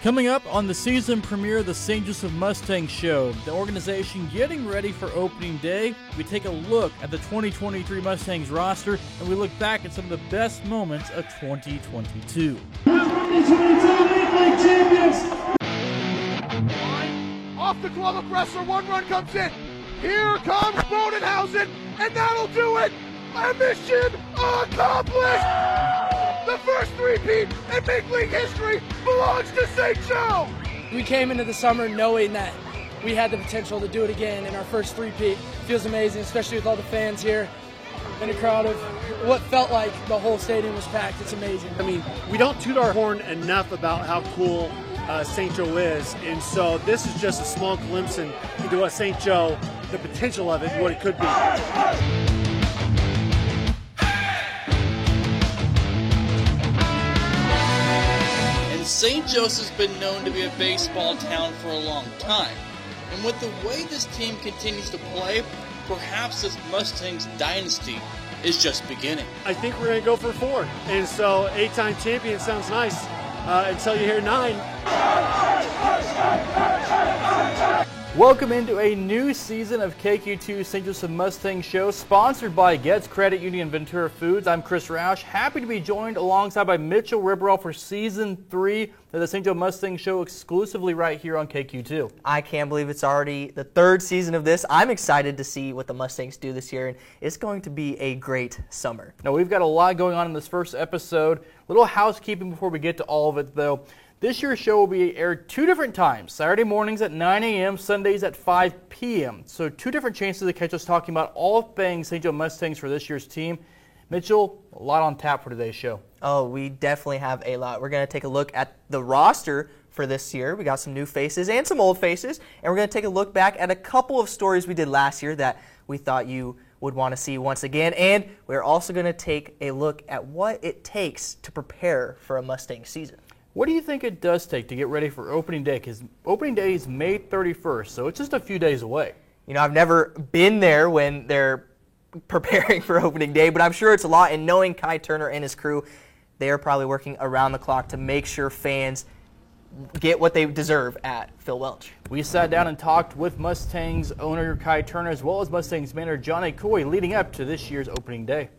Coming up on the season premiere of the St. Joseph Mustangs show, the organization getting ready for opening day, we take a look at the 2023 Mustangs roster, and we look back at some of the best moments of 2022. 2022 League champions! Off the glove of wrestler, one run comes in. Here comes Bodenhausen, and that'll do it! A mission accomplished! The first three-peat in big league history belongs to St. Joe! We came into the summer knowing that we had the potential to do it again, and our first three-peat feels amazing, especially with all the fans here and a crowd of what felt like the whole stadium was packed. It's amazing. I mean, we don't toot our horn enough about how cool St. Joe is, and so this is just a small glimpse into what St. Joe, the potential of it, what it could be. St. Joseph's been known to be a baseball town for a long time, and with the way this team continues to play, perhaps this Mustangs dynasty is just beginning. I think we're going to go for 4, and so 8-time champion sounds nice until you hear 9. Welcome into a new season of KQ2 St. Joseph Mustang Show, sponsored by Getz Credit Union Ventura Foods. I'm Chris Roush, happy to be joined alongside by Mitchell Ribberall for Season 3 of the St. Joe Mustang Show, exclusively right here on KQ2. I can't believe it's already the 3rd season of this. I'm excited to see what the Mustangs do this year, and it's going to be a great summer. Now, we've got a lot going on in this first episode. Little housekeeping before we get to all of it, though. This year's show will be aired 2 different times, Saturday mornings at 9 a.m., Sundays at 5 p.m. So 2 different chances to catch us talking about all things St. Joe Mustangs for this year's team. Mitchell, a lot on tap for today's show. Oh, we definitely have a lot. We're going to take a look at the roster for this year. We got some new faces and some old faces, and we're going to take a look back at a couple of stories we did last year that we thought you would want to see once again, and we're also going to take a look at what it takes to prepare for a Mustang season. What do you think it does take to get ready for opening day? Because opening day is May 31st, so it's just a few days away. You know, I've never been there when they're preparing for opening day, but I'm sure it's a lot. And knowing Kai Turner and his crew, they are probably working around the clock to make sure fans get what they deserve at Phil Welch. We sat down and talked with Mustangs owner Kai Turner as well as Mustangs manager Johnny Coy leading up to this year's opening day.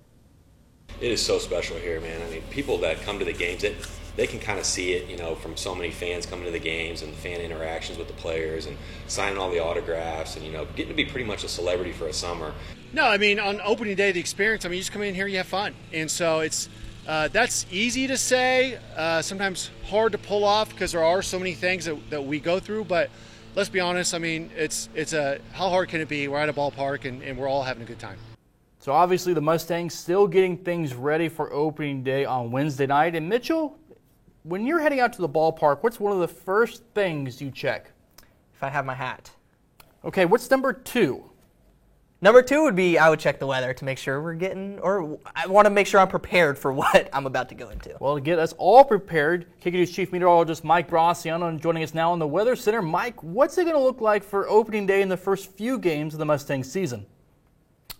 It is so special here, man. I mean, people that come to the games, they can kind of see it, you know, from so many fans coming to the games and the fan interactions with the players and signing all the autographs and, you know, getting to be pretty much a celebrity for a summer. No, I mean, on opening day, the experience, I mean, you just come in here, you have fun. And so it's that's easy to say, sometimes hard to pull off because there are so many things that we go through. But let's be honest, I mean, it's how hard can it be? We're at a ballpark and we're all having a good time. So obviously the Mustangs still getting things ready for opening day on Wednesday night. And Mitchell, when you're heading out to the ballpark, what's one of the first things you check? If I have my hat. Okay, what's number 2? Number 2 would be I would check the weather to make sure we're getting, or I want to make sure I'm prepared for what I'm about to go into. Well, to get us all prepared, KQ2's Chief Meteorologist Mike Braciano joining us now in the Weather Center. Mike, what's it going to look like for opening day in the first few games of the Mustangs season?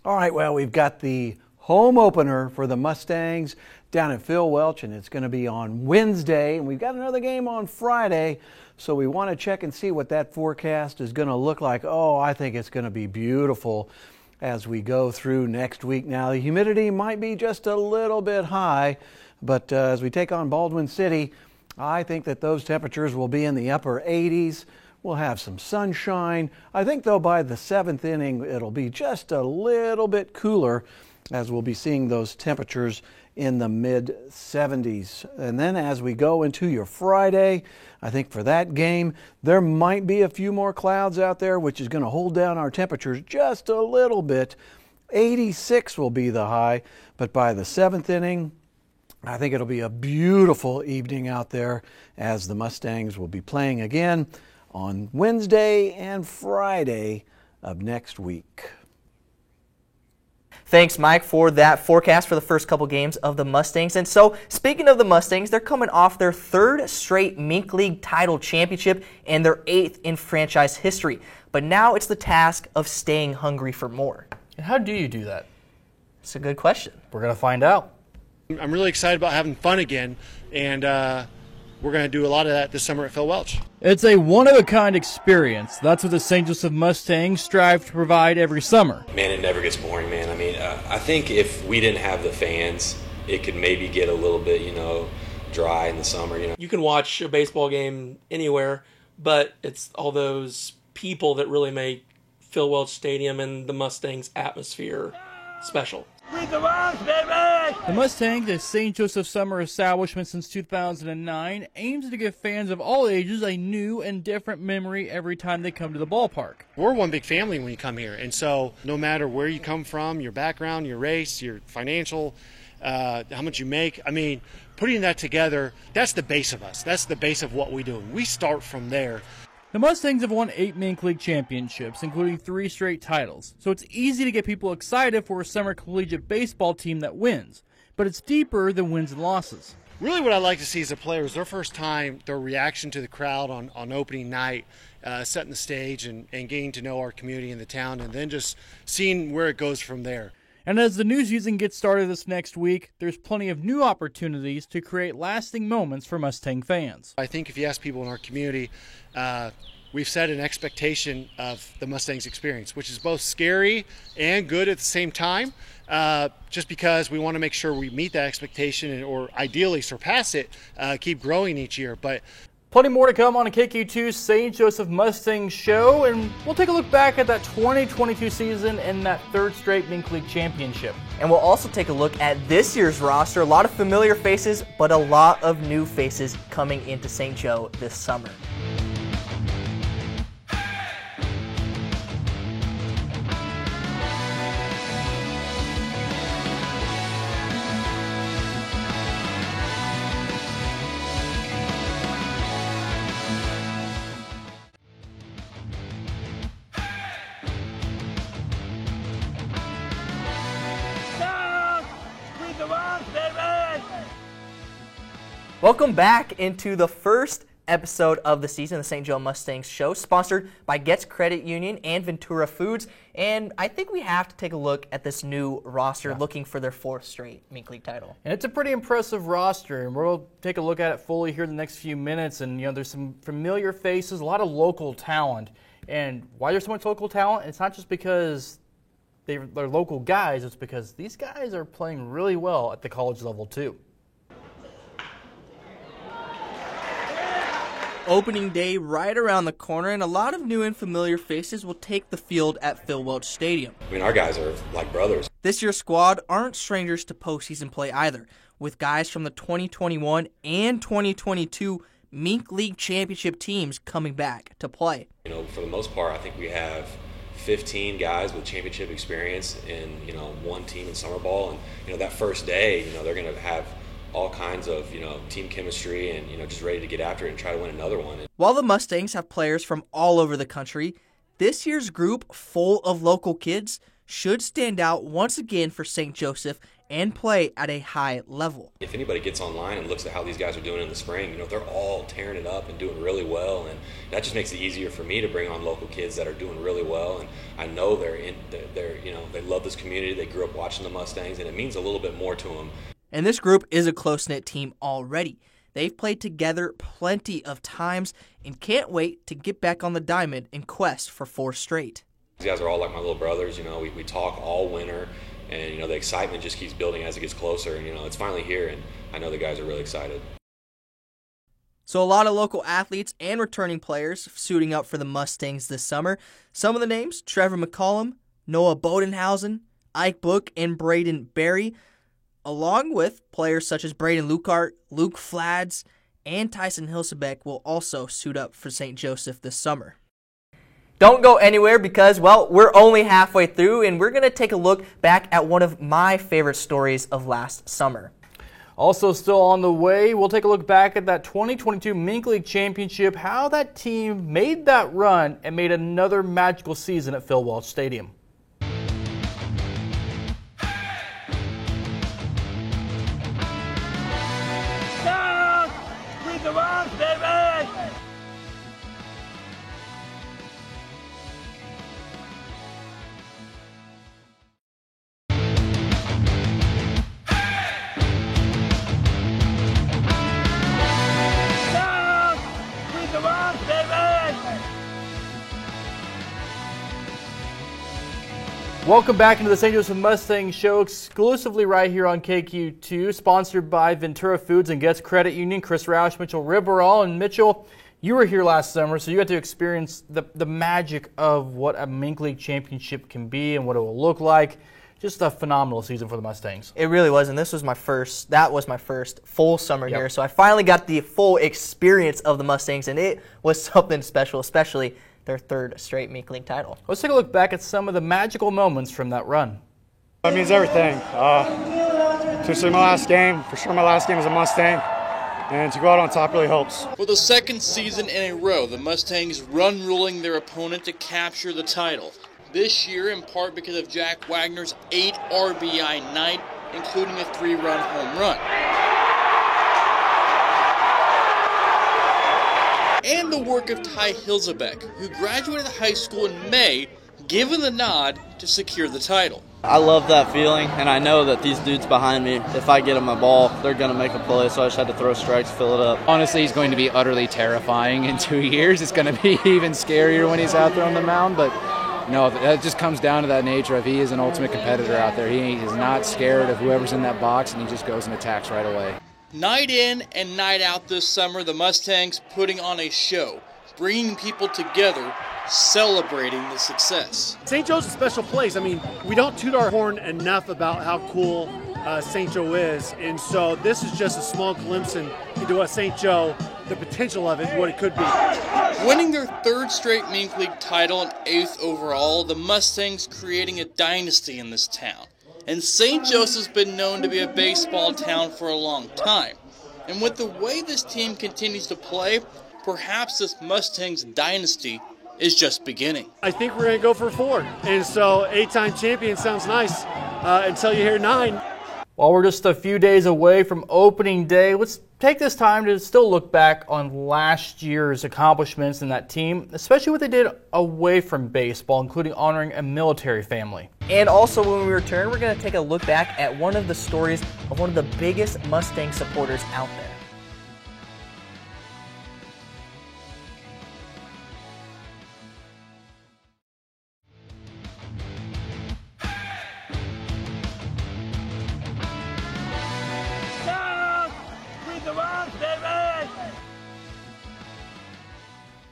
All right, well, we've got the home opener for the Mustangs down at Phil Welch, and it's going to be on Wednesday, and we've got another game on Friday, so we want to check and see what that forecast is going to look like. Oh, I think it's going to be beautiful as we go through next week. Now, the humidity might be just a little bit high, but as we take on Baldwin City, I think that those temperatures will be in the upper 80s. We'll have some sunshine. I think, though, by the 7th inning, it'll be just a little bit cooler as we'll be seeing those temperatures in the mid-70s. And then as we go into your Friday, I think for that game, there might be a few more clouds out there, which is going to hold down our temperatures just a little bit. 86 will be the high, but by the 7th inning, I think it'll be a beautiful evening out there as the Mustangs will be playing again on Wednesday and Friday of next week. Thanks, Mike, for that forecast for the first couple games of the Mustangs. And so, speaking of the Mustangs, they're coming off their 3rd straight Mink League title championship and their 8th in franchise history. But now it's the task of staying hungry for more. And how do you do that? It's a good question. We're going to find out. I'm really excited about having fun again, and we're going to do a lot of that this summer at Phil Welch. It's a one-of-a-kind experience. That's what the St. Joseph Mustangs strive to provide every summer. Man, it never gets boring, man. I mean, I think if we didn't have the fans, it could maybe get a little bit, dry in the summer. You can watch a baseball game anywhere, but it's all those people that really make Phil Welch Stadium and the Mustangs atmosphere special. The Mustangs, a St. Joseph summer establishment since 2009, aims to give fans of all ages a new and different memory every time they come to the ballpark. We're one big family when you come here, and so no matter where you come from, your background, your race, your financial, how much you make, I mean, putting that together, that's the base of us. That's the base of what we do. We start from there. The Mustangs have won 8 Mink League championships, including 3 straight titles, so it's easy to get people excited for a summer collegiate baseball team that wins. But it's deeper than wins and losses. Really what I like to see is the players, their first time, their reaction to the crowd on opening night, setting the stage and getting to know our community and the town, and then just seeing where it goes from there. And as the new season gets started this next week, there's plenty of new opportunities to create lasting moments for Mustang fans. I think if you ask people in our community, we've set an expectation of the Mustangs experience, which is both scary and good at the same time, just because we want to make sure we meet that expectation or ideally surpass it, keep growing each year. But plenty more to come on a KQ2 St. Joseph Mustangs show, and we'll take a look back at that 2022 season and that 3rd straight Mink League championship. And we'll also take a look at this year's roster. A lot of familiar faces, but a lot of new faces coming into St. Joe this summer. Welcome back into the first episode of the season, the St. Joe Mustangs show, sponsored by Getz Credit Union and Ventura Foods. And I think we have to take a look at this new roster, looking for their 4th straight Mink League title. And it's a pretty impressive roster, and we'll take a look at it fully here in the next few minutes. And there's some familiar faces, a lot of local talent. And why there's so much local talent? It's not just because they're local guys, it's because these guys are playing really well at the college level too. Opening day right around the corner, and a lot of new and familiar faces will take the field at Phil Welch Stadium. I mean, our guys are like brothers. This year's squad aren't strangers to postseason play either, with guys from the 2021 and 2022 Mink League championship teams coming back to play. For the most part, I think we have 15 guys with championship experience in, one team in summer ball. And, that first day, they're going to have all kinds of, team chemistry and, just ready to get after it and try to win another one. While the Mustangs have players from all over the country, this year's group, full of local kids, should stand out once again for St. Joseph and play at a high level. If anybody gets online and looks at how these guys are doing in the spring, they're all tearing it up and doing really well, and that just makes it easier for me to bring on local kids that are doing really well. And I know they love this community. They grew up watching the Mustangs, and it means a little bit more to them. And this group is a close-knit team already. They've played together plenty of times and can't wait to get back on the diamond in quest for 4 straight. These guys are all like my little brothers. We talk all winter, and the excitement just keeps building as it gets closer. And it's finally here, and I know the guys are really excited. So a lot of local athletes and returning players suiting up for the Mustangs this summer. Some of the names: Trevor McCollum, Noah Bodenhausen, Ike Book, and Braden Berry, along with players such as Braden Lukart, Luke Flads, and Tyson Hilsebeck will also suit up for St. Joseph this summer. Don't go anywhere because, we're only halfway through, and we're going to take a look back at one of my favorite stories of last summer. Also still on the way, we'll take a look back at that 2022 Mink League Championship, how that team made that run and made another magical season at Phil Welch Stadium. Welcome back into the St. Joseph Mustang Show, exclusively right here on KQ2, sponsored by Ventura Foods and Getz Credit Union. Chris Roush, Mitchell Ribberall, and Mitchell, you were here last summer, so you got to experience the magic of what a Mink League championship can be and what it will look like. Just a phenomenal season for the Mustangs. It really was, and that was my first full summer here, so I finally got the full experience of the Mustangs, and it was something special, especially their third straight Mink League title. Let's take a look back at some of the magical moments from that run. That means everything. Especially my last game. For sure my last game as a Mustang. And to go out on top really helps. For the second season in a row, the Mustangs run-ruling their opponent to capture the title. This year, in part because of Jack Wagner's 8 RBI night, including a 3-run home run. And the work of Ty Hilzebeck, who graduated high school in May, given the nod to secure the title. I love that feeling, and I know that these dudes behind me, if I get them a ball, they're going to make a play, so I just had to throw strikes, fill it up. Honestly, he's going to be utterly terrifying in 2 years. It's going to be even scarier when he's out there on the mound, but no, that just comes down to that nature of he is an ultimate competitor out there. He is not scared of whoever's in that box, and he just goes and attacks right away. Night in and night out this summer, the Mustangs putting on a show, bringing people together, celebrating the success. St. Joe's a special place. I mean, we don't toot our horn enough about how cool St. Joe is, and so this is just a small glimpse into what St. Joe, the potential of it, what it could be. Winning their third straight Mink League title and 8th overall, the Mustangs creating a dynasty in this town. And St. Joseph's been known to be a baseball town for a long time. And with the way this team continues to play, perhaps this Mustangs dynasty is just beginning. I think we're going to go for 4. And so 8-time champion sounds nice until you hear 9. While we're just a few days away from opening day, let's take this time to still look back on last year's accomplishments in that team, especially what they did away from baseball, including honoring a military family. And also when we return, we're going to take a look back at one of the stories of one of the biggest Mustang supporters out there.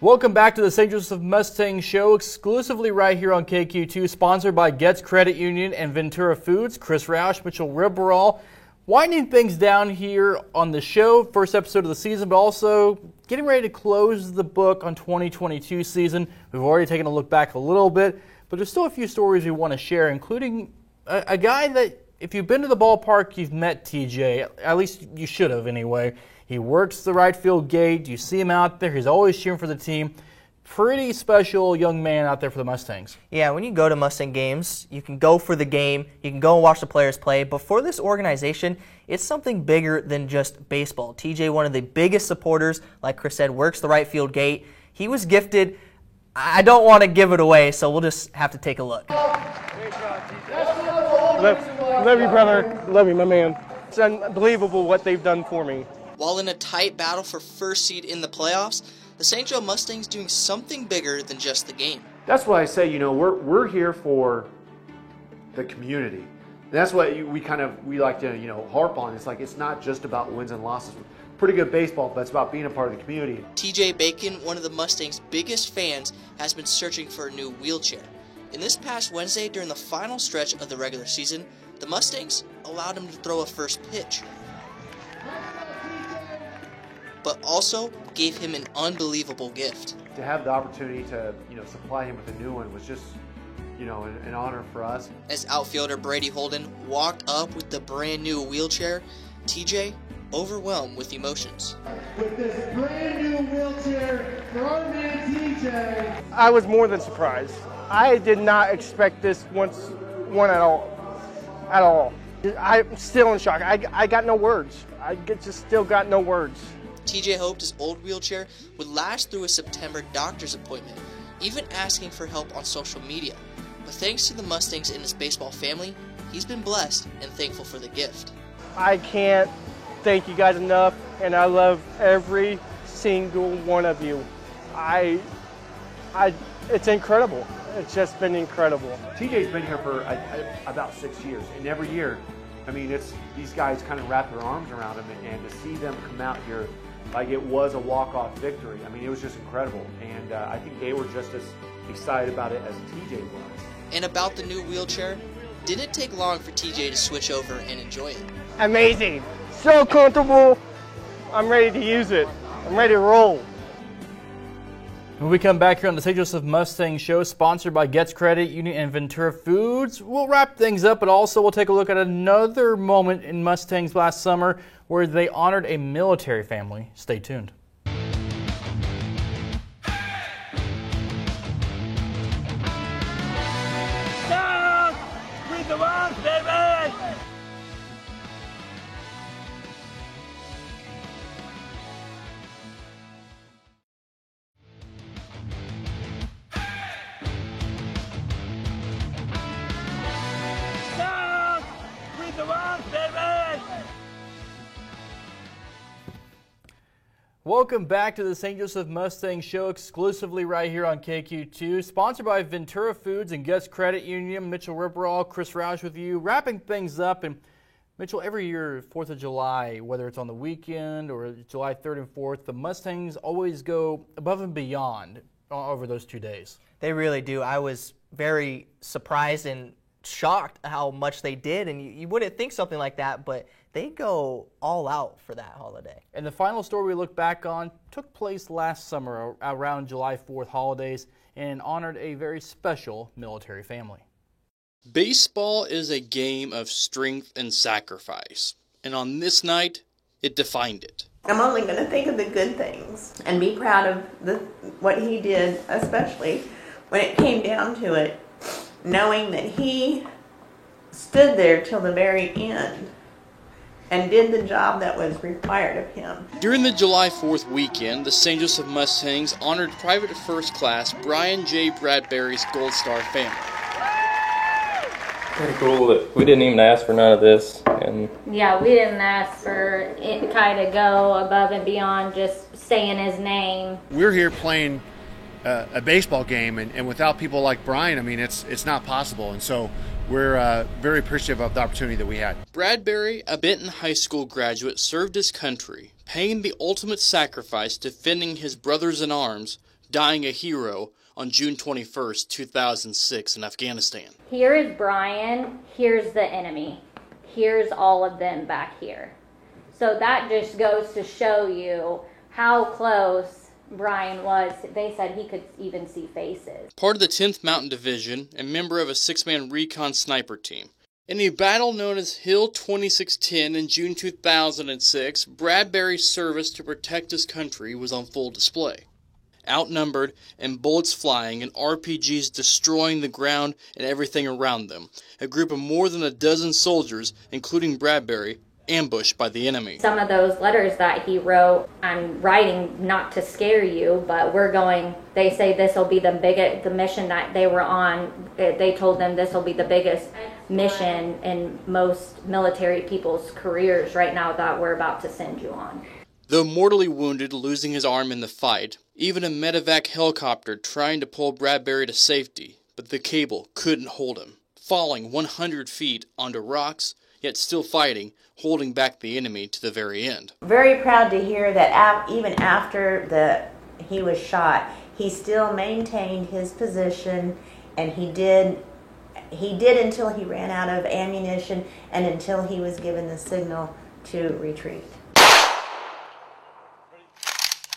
Welcome back to the St. Joseph Mustang Show, exclusively right here on KQ2, sponsored by Getz Credit Union and Ventura Foods. Chris Roush, Mitchell Ribberall, winding things down here on the show, first episode of the season, but also getting ready to close the book on 2022 season. We've already taken a look back a little bit, but there's still a few stories we want to share, including a guy that, if you've been to the ballpark, you've met TJ. At least you should have anyway. He works the right field gate. You see him out there. He's always cheering for the team. Pretty special young man out there for the Mustangs. Yeah, when you go to Mustang games, you can go for the game. You can go and watch the players play. But for this organization, it's something bigger than just baseball. TJ, one of the biggest supporters, like Chris said, works the right field gate. He was gifted. I don't want to give it away, so we'll just have to take a look. Love you, brother. Love you, my man. It's unbelievable what they've done for me. While in a tight battle for first seed in the playoffs, the St. Joe Mustangs doing something bigger than just the game. That's why I say, we're here for the community. And that's what we like to, harp on. It's like, it's not just about wins and losses. Pretty good baseball, but it's about being a part of the community. TJ Bacon, one of the Mustangs' biggest fans, has been searching for a new wheelchair. And this past Wednesday, during the final stretch of the regular season, the Mustangs allowed him to throw a first pitch, but also gave him an unbelievable gift. To have the opportunity to, supply him with a new one was just, an honor for us. As outfielder Brady Holden walked up with the brand new wheelchair, TJ overwhelmed with emotions. With this brand new wheelchair for our man TJ. I was more than surprised. I did not expect this one at all. At all. I'm still in shock. I got no words. Still got no words. TJ hoped his old wheelchair would last through a September doctor's appointment, even asking for help on social media. But thanks to the Mustangs and his baseball family, he's been blessed and thankful for the gift. I can't thank you guys enough, and I love every single one of you. It's incredible. It's just been incredible. TJ's been here for about 6 years, and every year, I mean, it's these guys kind of wrap their arms around him, and to see them come out here like it was a walk-off victory, I mean, it was just incredible. And I think they were just as excited about it as TJ was. And about the new wheelchair, didn't it take long for TJ to switch over and enjoy it? Amazing. So comfortable. I'm ready to use it. I'm ready to roll. When we come back here on the St. Joseph Mustang Show, sponsored by Getz Credit Union and Ventura Foods, we'll wrap things up, but also we'll take a look at another moment in Mustangs last summer where they honored a military family. Stay tuned. Down with the one, baby! Down with the one, baby! Welcome back to the St. Joseph Mustang Show, exclusively right here on KQ2, sponsored by Ventura Foods and Getz Credit Union. Mitchell Ripperall, Chris Roush with you, wrapping things up. And Mitchell, every year, 4th of July, whether it's on the weekend or July 3rd and 4th, the Mustangs always go above and beyond over those 2 days. They really do. I was very surprised and shocked how much they did, and you wouldn't think something like that, but they go all out for that holiday. And the final story we look back on took place last summer around July 4th holidays and honored a very special military family. Baseball is a game of strength and sacrifice, and on this night, it defined it. I'm only going to think of the good things and be proud of what he did, especially when it came down to it, knowing that he stood there till the very end and did the job that was required of him. During the July 4th weekend, the St. Joseph Mustangs honored Private First Class Brian J. Bradbury's Gold Star family. Pretty cool that we didn't even ask for none of this. And yeah, we didn't ask for it kind of go above and beyond just saying his name. We're here playing a baseball game, and without people like Brian, I mean, it's not possible. And so we're very appreciative of the opportunity that we had. Bradbury, a Benton High School graduate, served his country, paying the ultimate sacrifice, defending his brothers in arms, dying a hero on June 21st, 2006 in Afghanistan. Here is Brian, here's the enemy. Here's all of them back here. So that just goes to show you how close Brian was. They said he could even see faces. Part of the 10th Mountain Division and member of a 6-man recon sniper team. In a battle known as Hill 2610 in June 2006, Bradbury's service to protect his country was on full display. Outnumbered and bullets flying and RPGs destroying the ground and everything around them, a group of more than a dozen soldiers, including Bradbury, ambushed by the enemy. Some of those letters that he wrote, I'm writing not to scare you, but they say this will be the mission that they were on. They told them this will be the biggest mission in most military people's careers right now that we're about to send you on. Though mortally wounded, losing his arm in the fight, even a medevac helicopter trying to pull Bradbury to safety, but the cable couldn't hold him, falling 100 feet onto rocks, yet still fighting, holding back the enemy to the very end. Very proud to hear that even after he was shot, he still maintained his position, and he did until he ran out of ammunition and until he was given the signal to retreat.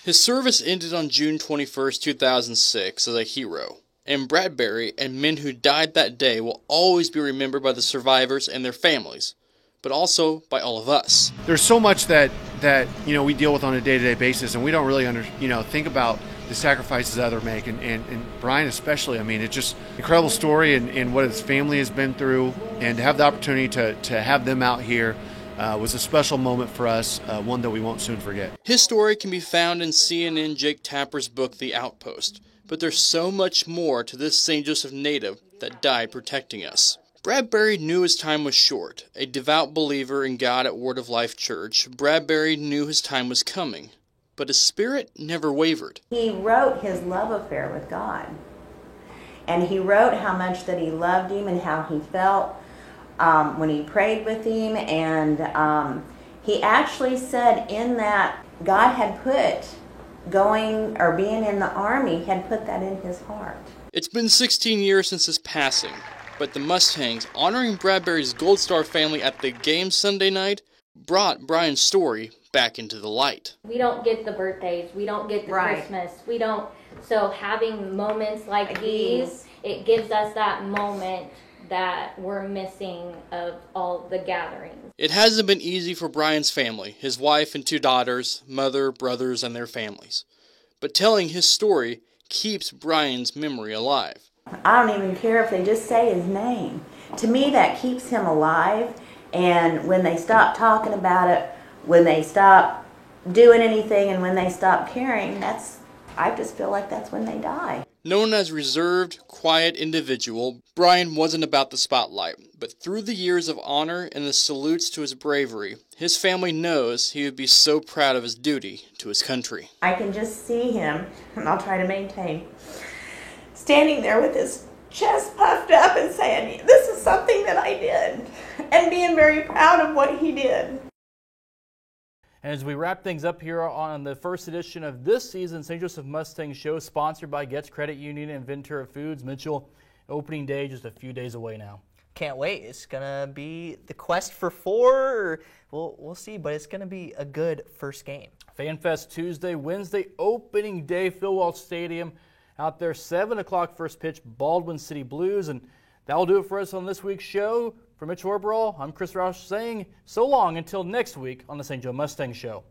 His service ended on June 21st, 2006 as a hero, and Bradbury and men who died that day will always be remembered by the survivors and their families, but also by all of us. There's so much that we deal with on a day-to-day basis, and we don't really think about the sacrifices that others make, and Brian especially. I mean, it's just an incredible story and what his family has been through, and to have the opportunity to have them out here was a special moment for us, one that we won't soon forget. His story can be found in CNN Jake Tapper's book, The Outpost, but there's so much more to this St. Joseph native that died protecting us. Bradbury knew his time was short. A devout believer in God at Word of Life Church, Bradbury knew his time was coming. but his spirit never wavered. He wrote his love affair with God. And he wrote how much that he loved him and how he felt when he prayed with him. And he actually said in that God had put going or being in the Army, had put that in his heart. It's been 16 years since his passing, but the Mustangs honoring Bradbury's Gold Star family at the game Sunday night brought Brian's story back into the light. We don't get the birthdays, we don't get the Christmas, we don't, so having moments like these, it gives us that moment that we're missing of all the gatherings. It hasn't been easy for Brian's family, his wife and 2 daughters, mother, brothers, and their families. But telling his story keeps Brian's memory alive. I don't even care if they just say his name. To me, that keeps him alive, and when they stop talking about it, when they stop doing anything, and when they stop caring, I just feel like that's when they die. Known as reserved, quiet individual, Brian wasn't about the spotlight, but through the years of honor and the salutes to his bravery, his family knows he would be so proud of his duty to his country. I can just see him, and I'll try to maintain, standing there with his chest puffed up and saying, this is something that I did, and being very proud of what he did. And as we wrap things up here on the first edition of this season's St. Joseph Mustang Show, sponsored by Getz Credit Union and Ventura Foods, Mitchell, opening day just a few days away now. Can't wait. It's going to be the quest for 4. We'll see, but it's going to be a good first game. FanFest Tuesday, Wednesday, opening day, Phil Welch Stadium. Out there, 7 o'clock first pitch, Baldwin City Blues. And that will do it for us on this week's show. For Mitch Orberall, I'm Chris Roush saying so long until next week on the St. Joe Mustang Show.